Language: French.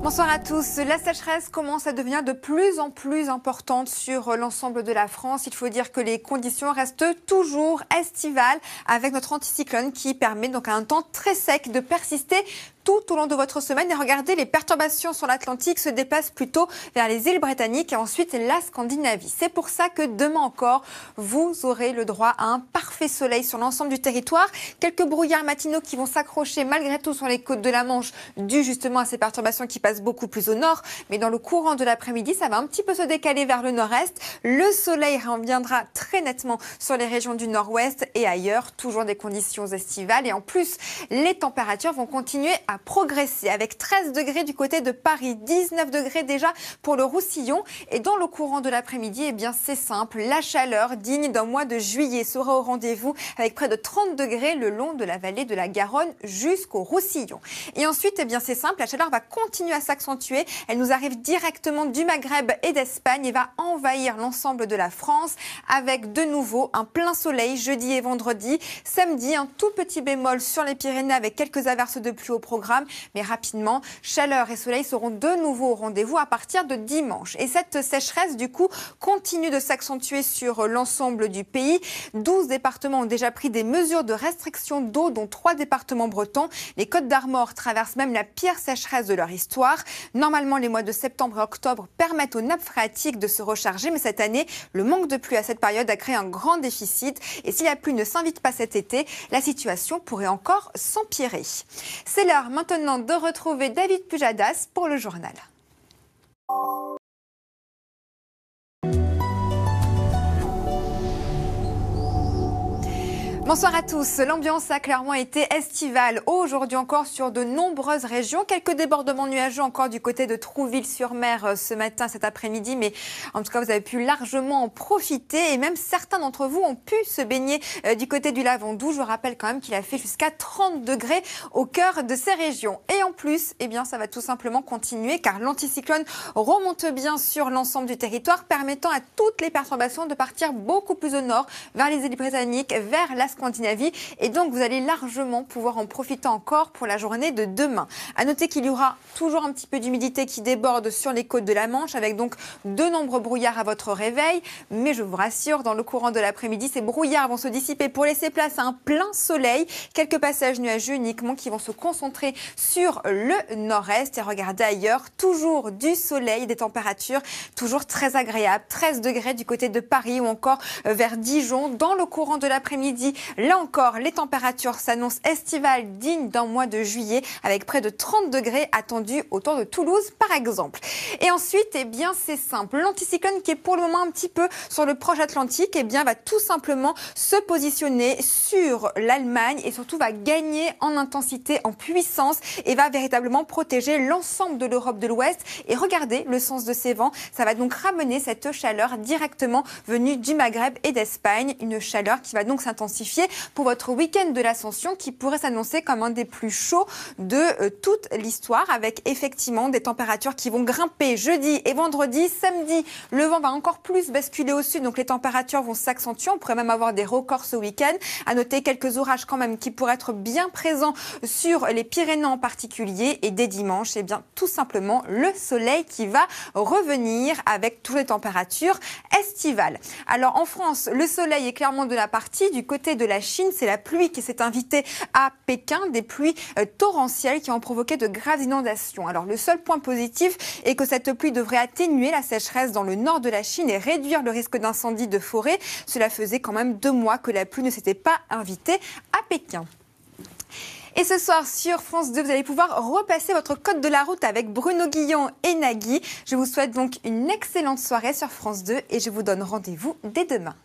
Bonsoir à tous. La sécheresse commence à devenir de plus en plus importante sur l'ensemble de la France. Il faut dire que les conditions restent toujours estivales avec notre anticyclone qui permet donc à un temps très sec de persister tout au long de votre semaine. Et regardez, les perturbations sur l'Atlantique se déplacent plutôt vers les îles britanniques et ensuite la Scandinavie. C'est pour ça que demain encore, vous aurez le droit à un parfait soleil sur l'ensemble du territoire. Quelques brouillards matinaux qui vont s'accrocher malgré tout sur les côtes de la Manche, dû justement à ces perturbations qui passent beaucoup plus au nord. Mais dans le courant de l'après-midi, ça va un petit peu se décaler vers le nord-est. Le soleil reviendra très nettement sur les régions du nord-ouest et ailleurs. Toujours des conditions estivales. Et en plus, les températures vont continuer à progresser avec 13 degrés du côté de Paris, 19 degrés déjà pour le Roussillon. Et dans le courant de l'après-midi, eh bien c'est simple, la chaleur digne d'un mois de juillet sera au rendez-vous avec près de 30 degrés le long de la vallée de la Garonne jusqu'au Roussillon. Et ensuite, eh bien c'est simple, la chaleur va continuer à s'accentuer. Elle nous arrive directement du Maghreb et d'Espagne et va envahir l'ensemble de la France avec de nouveau un plein soleil jeudi et vendredi. Samedi, un tout petit bémol sur les Pyrénées avec quelques averses de pluie au programme. Mais rapidement, chaleur et soleil seront de nouveau au rendez-vous à partir de dimanche. Et cette sécheresse, du coup, continue de s'accentuer sur l'ensemble du pays. 12 départements ont déjà pris des mesures de restriction d'eau, dont 3 départements bretons. Les Côtes d'Armor traversent même la pire sécheresse de leur histoire. Normalement, les mois de septembre et octobre permettent aux nappes phréatiques de se recharger. Mais cette année, le manque de pluie à cette période a créé un grand déficit. Et si la pluie ne s'invite pas cet été, la situation pourrait encore s'empirer. C'est l'heure maintenant de retrouver David Pujadas pour le journal. Bonsoir à tous. L'ambiance a clairement été estivale aujourd'hui encore sur de nombreuses régions. Quelques débordements nuageux encore du côté de Trouville-sur-Mer ce matin, cet après-midi. Mais en tout cas, vous avez pu largement en profiter. Et même certains d'entre vous ont pu se baigner du côté du Lavandou. Je vous rappelle quand même qu'il a fait jusqu'à 30 degrés au cœur de ces régions. Et en plus, eh bien, ça va tout simplement continuer car l'anticyclone remonte bien sur l'ensemble du territoire, permettant à toutes les perturbations de partir beaucoup plus au nord, vers les îles britanniques, vers la Scandinavie, et donc vous allez largement pouvoir en profiter encore pour la journée de demain. À noter qu'il y aura toujours un petit peu d'humidité qui déborde sur les côtes de la Manche, avec donc de nombreux brouillards à votre réveil, mais je vous rassure, dans le courant de l'après-midi, ces brouillards vont se dissiper pour laisser place à un plein soleil, quelques passages nuageux uniquement qui vont se concentrer sur le nord-est, et regardez ailleurs, toujours du soleil, des températures toujours très agréables, 13 degrés du côté de Paris ou encore vers Dijon. Dans le courant de l'après-midi, là encore, les températures s'annoncent estivales dignes d'un mois de juillet avec près de 30 degrés attendus autour de Toulouse par exemple. Et ensuite, eh bien, c'est simple. L'anticyclone qui est pour le moment un petit peu sur le proche Atlantique, eh bien, va tout simplement se positionner sur l'Allemagne et surtout va gagner en intensité, en puissance et va véritablement protéger l'ensemble de l'Europe de l'Ouest. Et regardez le sens de ces vents. Ça va donc ramener cette chaleur directement venue du Maghreb et d'Espagne. Une chaleur qui va donc s'intensifier pour votre week-end de l'Ascension qui pourrait s'annoncer comme un des plus chauds de toute l'histoire avec effectivement des températures qui vont grimper jeudi et vendredi. Samedi, le vent va encore plus basculer au sud, donc les températures vont s'accentuer. On pourrait même avoir des records ce week-end. À noter quelques orages quand même qui pourraient être bien présents sur les Pyrénées en particulier. Et dès dimanche, eh bien, tout simplement le soleil qui va revenir avec toutes les températures estivales. Alors en France, le soleil est clairement de la partie. Du côté de la Chine, c'est la pluie qui s'est invitée à Pékin, des pluies torrentielles qui ont provoqué de graves inondations. Alors le seul point positif est que cette pluie devrait atténuer la sécheresse dans le nord de la Chine et réduire le risque d'incendie de forêt. Cela faisait quand même 2 mois que la pluie ne s'était pas invitée à Pékin. Et ce soir sur France 2, vous allez pouvoir repasser votre code de la route avec Bruno Guillon et Nagui. Je vous souhaite donc une excellente soirée sur France 2 et je vous donne rendez-vous dès demain.